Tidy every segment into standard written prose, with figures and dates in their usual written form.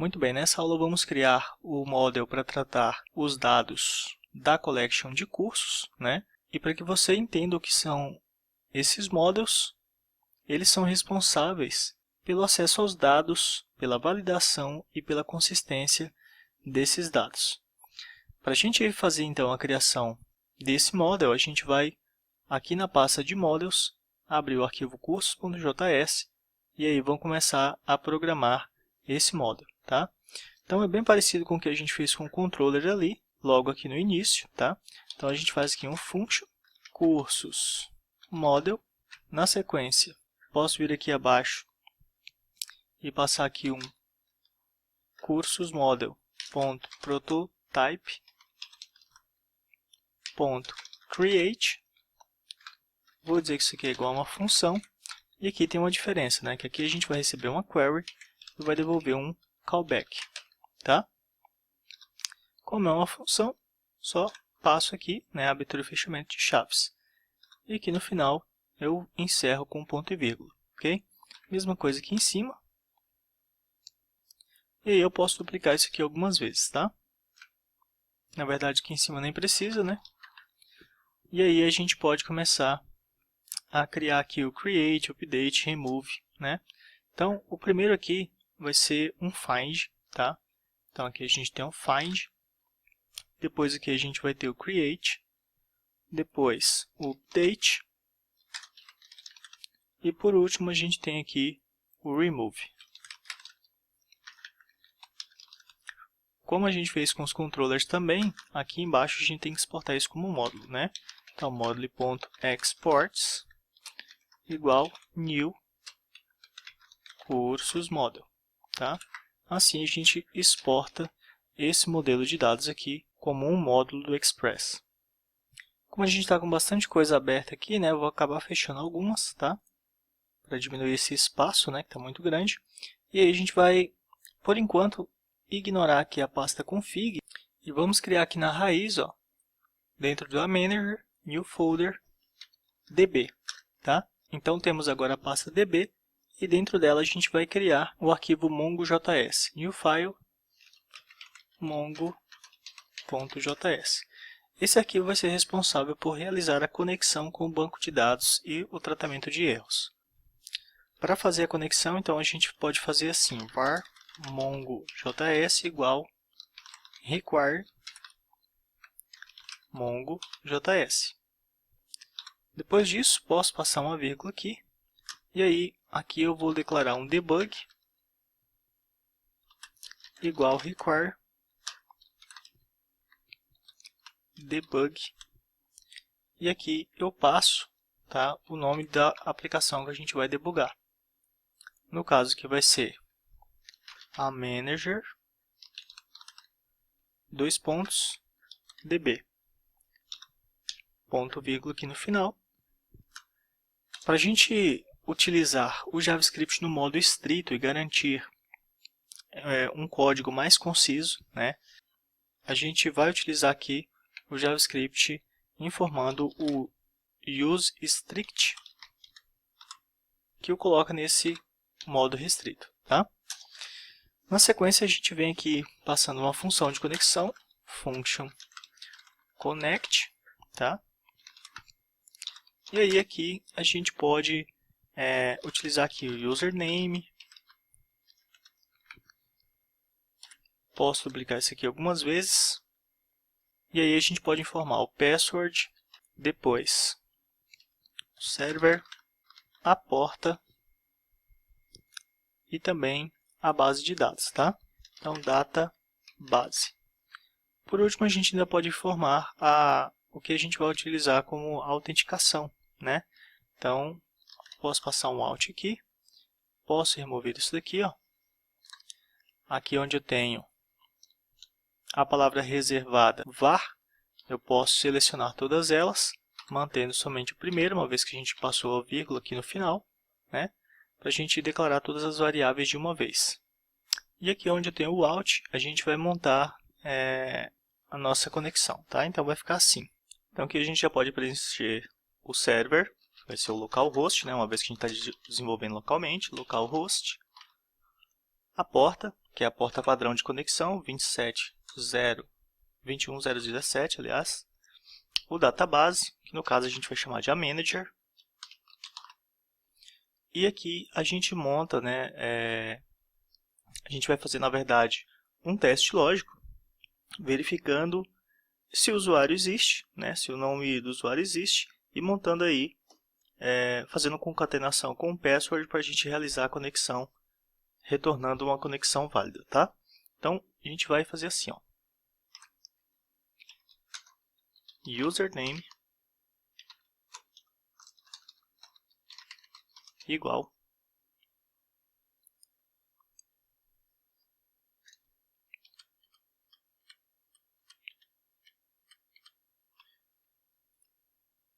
Muito bem, nessa aula vamos criar o model para tratar os dados da collection de cursos, né? E para que você entenda o que são esses models, eles são responsáveis pelo acesso aos dados, pela validação e pela consistência desses dados. Para a gente fazer então a criação desse model, a gente vai aqui na pasta de models, abrir o arquivo cursos.js e aí vamos começar a programar esse model, tá? Então é bem parecido com o que a gente fez com o controller ali, logo aqui no início, tá? Então a gente faz aqui um function cursos model, na sequência posso vir aqui abaixo e passar aqui um cursos model.prototype.create. Vou dizer que isso aqui é igual a uma função. E aqui tem uma diferença, né? Que aqui a gente vai receber uma query e vai devolver um callback, tá? Como é uma função, só passo aqui, né, abertura e fechamento de chaves. E aqui no final eu encerro com um ponto e vírgula, ok? Mesma coisa aqui em cima. E aí eu posso duplicar isso aqui algumas vezes, tá? Na verdade aqui em cima nem precisa, né? E aí a gente pode começar a criar aqui o create, update, remove, né? Então o primeiro aqui vai ser um find, tá? Então aqui a gente tem um find, depois aqui a gente vai ter o create, depois o update e por último a gente tem aqui o remove. Como a gente fez com os controllers também, aqui embaixo a gente tem que exportar isso como módulo, né? Então módulo.exports igual new cursos model, tá? Assim a gente exporta esse modelo de dados aqui como um módulo do Express. Como a gente está com bastante coisa aberta aqui, né, eu vou acabar fechando algumas, tá? Para diminuir esse espaço, né, que está muito grande. E aí a gente vai, por enquanto, ignorar aqui a pasta config e vamos criar aqui na raiz, ó, dentro do manager, new folder, db, tá? Então temos agora a pasta db e dentro dela a gente vai criar o arquivo mongo.js, new file mongo.js. Esse arquivo vai ser responsável por realizar a conexão com o banco de dados e o tratamento de erros. Para fazer a conexão, então a gente pode fazer assim, var mongo.js igual require mongo.js. Depois disso, posso passar uma vírgula aqui, e aí aqui eu vou declarar um debug igual require debug, e aqui eu passo, tá, o nome da aplicação que a gente vai debugar. No caso que vai ser a manager, db, ponto vírgula aqui no final. Para a gente utilizar o JavaScript no modo estrito e garantir um código mais conciso, né, a gente vai utilizar aqui o JavaScript informando o useStrict, que o coloca nesse modo restrito, tá? Na sequência a gente vem aqui passando uma função de conexão, function connect, tá? E aí aqui a gente pode utilizar aqui o username. Posso duplicar isso aqui algumas vezes. E aí a gente pode informar o password, depois o server, a porta e também a base de dados, tá? Então data base. Por último a gente ainda pode informar o que a gente vai utilizar como autenticação, né? Então posso passar um alt aqui, posso remover isso daqui, ó. Aqui onde eu tenho a palavra reservada var, eu posso selecionar todas elas, mantendo somente o primeiro, uma vez que a gente passou a vírgula aqui no final, né, para a gente declarar todas as variáveis de uma vez. E aqui onde eu tenho o alt, a gente vai montar a nossa conexão, tá? Então vai ficar assim. Então aqui a gente já pode preencher o server, vai ser o localhost, né, uma vez que a gente está desenvolvendo localmente, localhost, a porta, que é a porta padrão de conexão, 27017, aliás. O database, que no caso a gente vai chamar de manager. E aqui a gente monta, né, a gente vai fazer, na verdade, um teste lógico, verificando se o usuário existe, né, se o nome do usuário existe, e montando aí, fazendo concatenação com o password para a gente realizar a conexão, retornando uma conexão válida, tá? Então, a gente vai fazer assim, ó. Username igual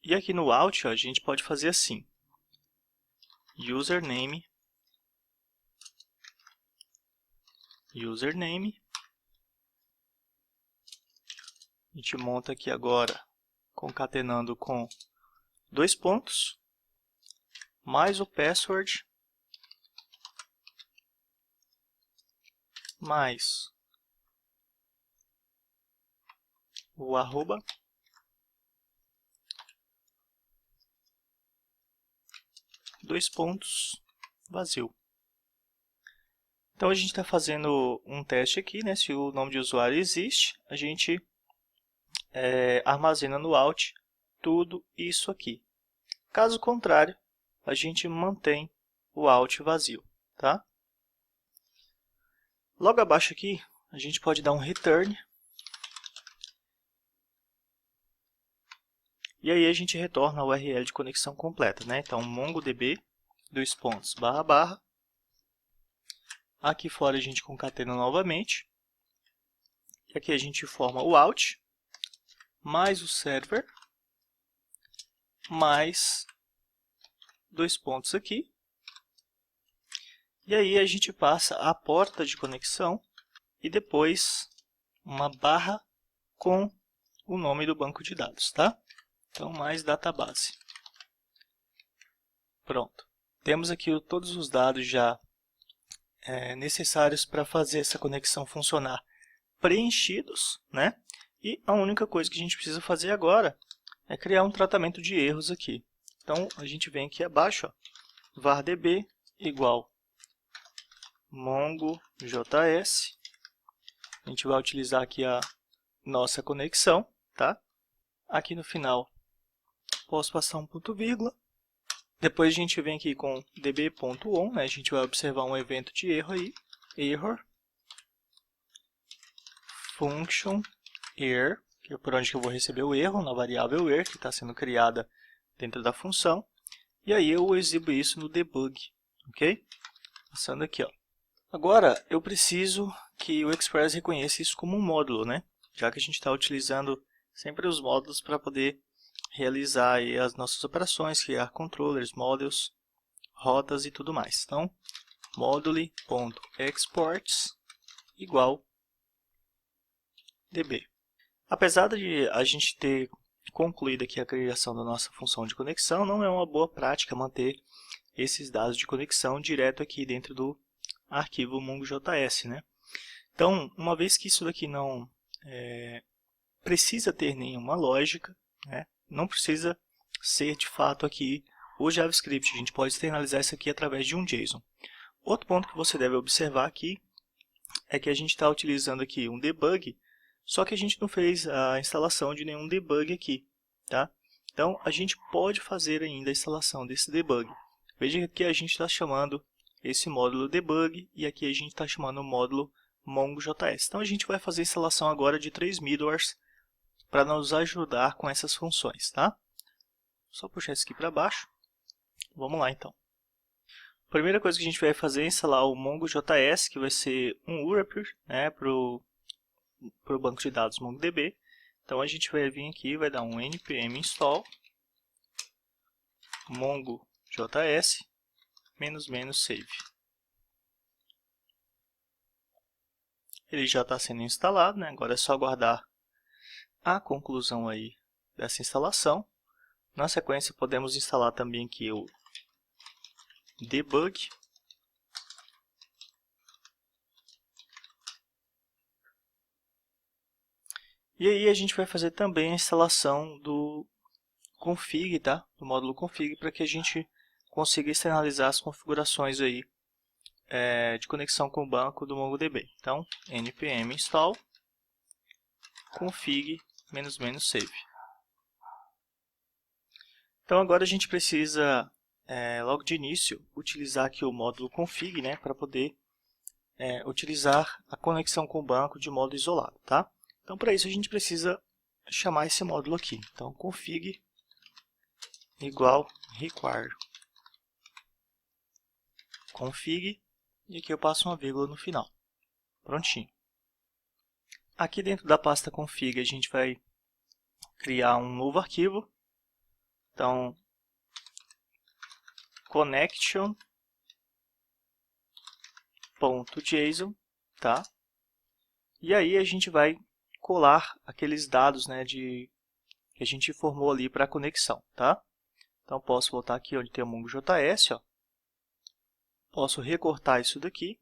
e aqui no out ó, a gente pode fazer assim: username a gente monta aqui agora concatenando com 2 pontos mais o password mais o arroba, dois pontos, vazio. Então a gente está fazendo um teste aqui, né? Se o nome de usuário existe, a gente armazena no out tudo isso aqui. Caso contrário, a gente mantém o out vazio, tá? Logo abaixo aqui, a gente pode dar um return. E aí a gente retorna a URL de conexão completa, né? Então, mongodb, //. Aqui fora a gente concatena novamente. E aqui a gente forma o out, mais o server, mais 2 pontos aqui. E aí a gente passa a porta de conexão e depois uma barra com o nome do banco de dados, tá? Então, mais database. Pronto. Temos aqui todos os dados já necessários para fazer essa conexão funcionar preenchidos, né? E a única coisa que a gente precisa fazer agora é criar um tratamento de erros aqui. Então, a gente vem aqui abaixo, ó, vardb igual mongojs. A gente vai utilizar aqui a nossa conexão, tá? Aqui no final, posso passar um ponto vírgula. Depois a gente vem aqui com db.on, né? A gente vai observar um evento de erro aí, error, function err, que é por onde que eu vou receber o erro, na variável err, que está sendo criada dentro da função. E aí eu exibo isso no debug, ok? Passando aqui, ó. Agora, eu preciso que o Express reconheça isso como um módulo, né? Já que a gente está utilizando sempre os módulos para poder realizar aí as nossas operações, criar controllers, models, rotas e tudo mais. Então, module.exports igual db. Apesar de a gente ter concluído aqui a criação da nossa função de conexão, não é uma boa prática manter esses dados de conexão direto aqui dentro do arquivo MongoJS, né? Então, uma vez que isso daqui não precisa ter nenhuma lógica, né? Não precisa ser de fato aqui o JavaScript, a gente pode externalizar isso aqui através de um JSON. Outro ponto que você deve observar aqui é que a gente está utilizando aqui um debug, só que a gente não fez a instalação de nenhum debug aqui, tá? Então, a gente pode fazer ainda a instalação desse debug. Veja que a gente está chamando esse módulo debug e aqui a gente está chamando o módulo MongoJS. Então, a gente vai fazer a instalação agora de 3 middlewares para nos ajudar com essas funções, tá? Só puxar isso aqui para baixo. Vamos lá, então. A primeira coisa que a gente vai fazer é instalar o MongoJS, que vai ser um wrapper, né, para o banco de dados MongoDB. Então, a gente vai vir aqui e vai dar um npm install MongoJS --save. Ele já está sendo instalado, né? Agora é só aguardar a conclusão aí dessa instalação. Na sequência, podemos instalar também aqui o debug. E aí a gente vai fazer também a instalação do config, tá? Do módulo config, para que a gente consiga externalizar as configurações aí de conexão com o banco do MongoDB. Então, npm install config --save. Então agora a gente precisa, logo de início, utilizar aqui o módulo config, né, para poder utilizar a conexão com o banco de modo isolado, tá? Então para isso a gente precisa chamar esse módulo aqui. Então config igual require config, e aqui eu passo uma vírgula no final. Prontinho. Aqui dentro da pasta config a gente vai criar um novo arquivo. Então connection.json, tá? E aí a gente vai colar aqueles dados, né, que a gente informou ali para a conexão, tá? Então posso voltar aqui onde tem o MongoJS, ó. Posso recortar isso daqui.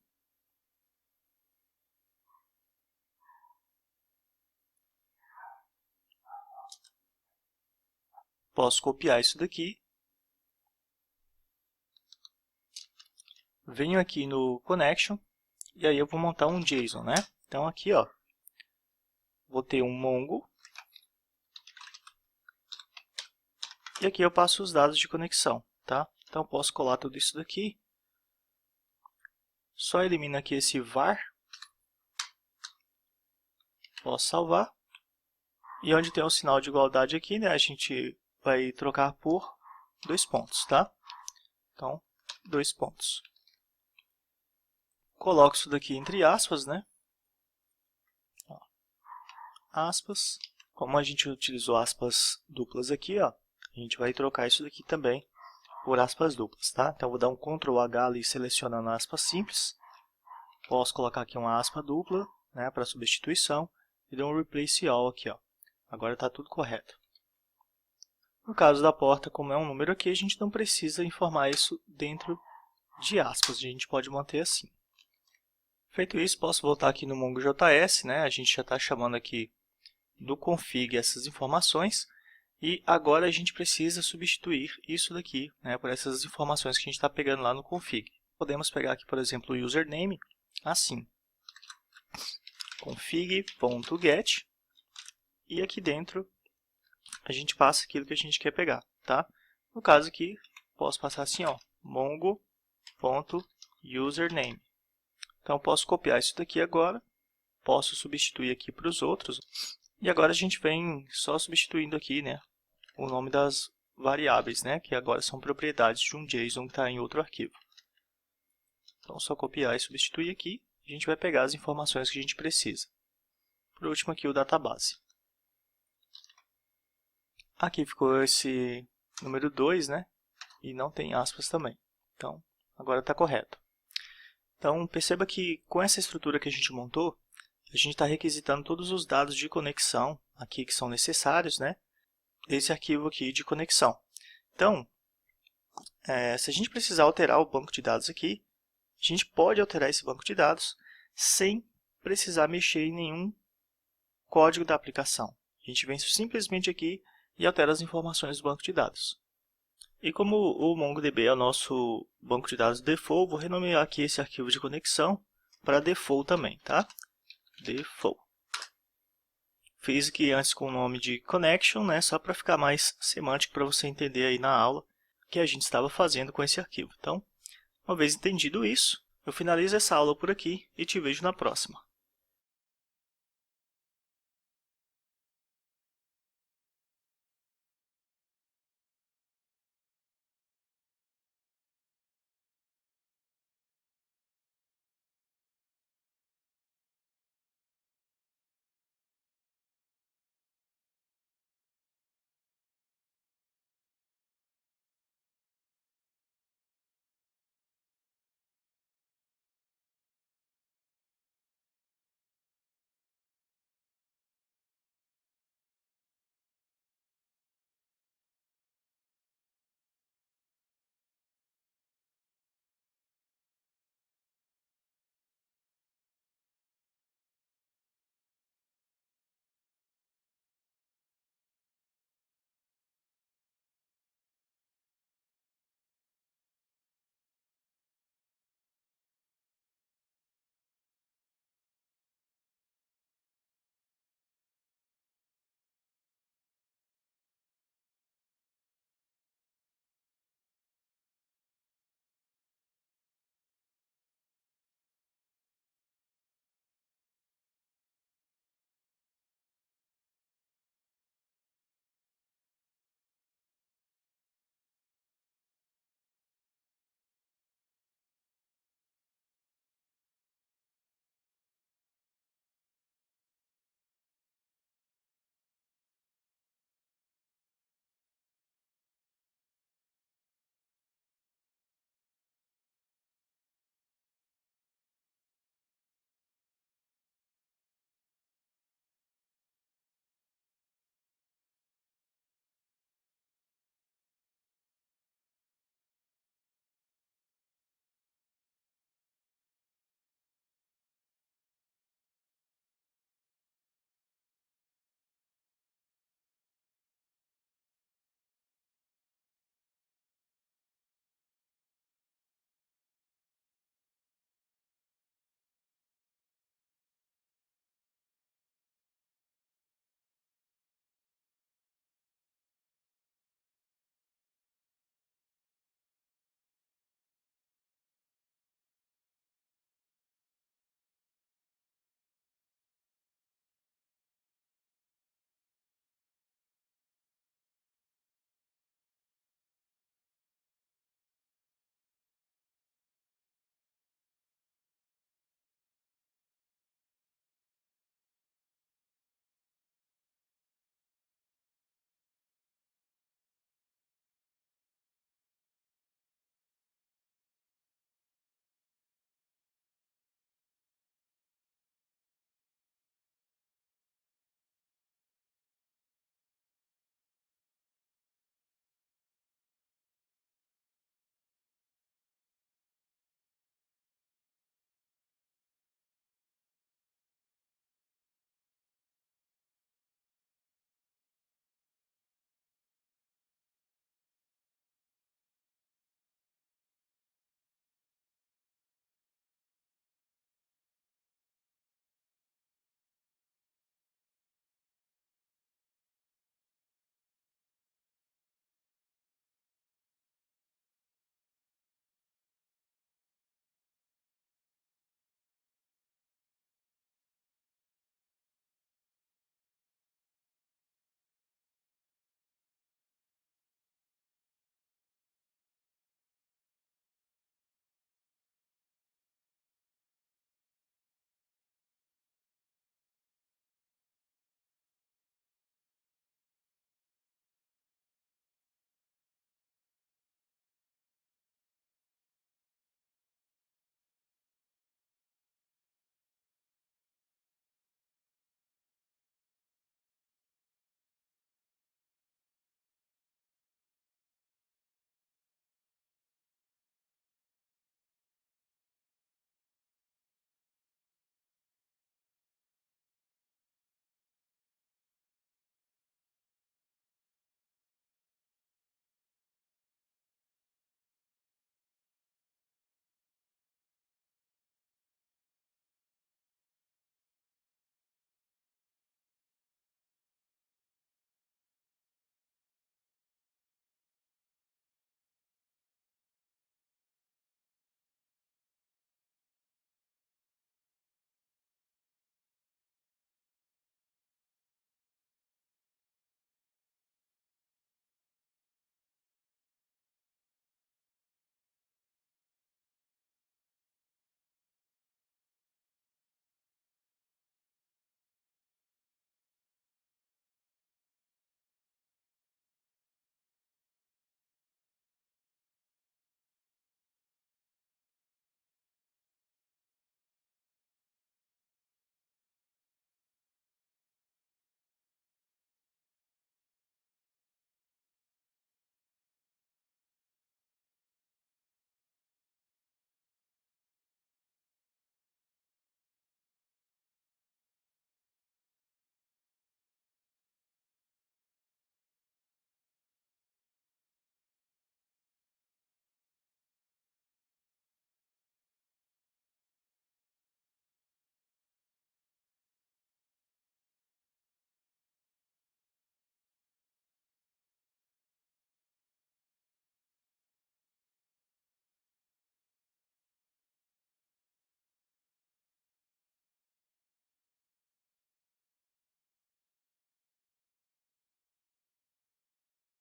Posso copiar isso daqui. Venho aqui no connection e aí eu vou montar um JSON, né? Então aqui, ó, vou ter um Mongo. E aqui eu passo os dados de conexão, tá? Então posso colar tudo isso daqui. Só elimino aqui esse var. Posso salvar. E onde tem o sinal de igualdade aqui, né, a gente vai trocar por 2 pontos, tá? Então, 2 pontos. Coloco isso daqui entre aspas, né? Ó, aspas. Como a gente utilizou aspas duplas aqui, ó, a gente vai trocar isso daqui também por aspas duplas, tá? Então, vou dar um Ctrl H ali selecionando aspas simples. Posso colocar aqui uma aspa dupla, né, para substituição. E dou um Replace All aqui, ó. Agora está tudo correto. No caso da porta, como é um número aqui, a gente não precisa informar isso dentro de aspas. A gente pode manter assim. Feito isso, posso voltar aqui no MongoJS, né? A gente já está chamando aqui do config essas informações. E agora a gente precisa substituir isso daqui, né, por essas informações que a gente está pegando lá no config. Podemos pegar aqui, por exemplo, o username, assim. config.get. E aqui dentro a gente passa aquilo que a gente quer pegar, tá? No caso aqui, posso passar assim, ó, mongo.username. Então posso copiar isso daqui agora, posso substituir aqui para os outros. E agora a gente vem só substituindo aqui, né, o nome das variáveis, né, que agora são propriedades de um JSON que está em outro arquivo. Então só copiar e substituir aqui, a gente vai pegar as informações que a gente precisa. Por último aqui o database. Aqui ficou esse número 2, né? E não tem aspas também. Então, agora está correto. Então, perceba que com essa estrutura que a gente montou, a gente está requisitando todos os dados de conexão aqui que são necessários, né? Desse arquivo aqui de conexão. Então, se a gente precisar alterar o banco de dados aqui, a gente pode alterar esse banco de dados sem precisar mexer em nenhum código da aplicação. A gente vem simplesmente aqui e altera as informações do banco de dados. E como o MongoDB é o nosso banco de dados default, vou renomear aqui esse arquivo de conexão para default também, tá? Default. Fiz aqui antes com o nome de connection, né? Só para ficar mais semântico para você entender aí na aula o que a gente estava fazendo com esse arquivo. Então, uma vez entendido isso, eu finalizo essa aula por aqui e te vejo na próxima.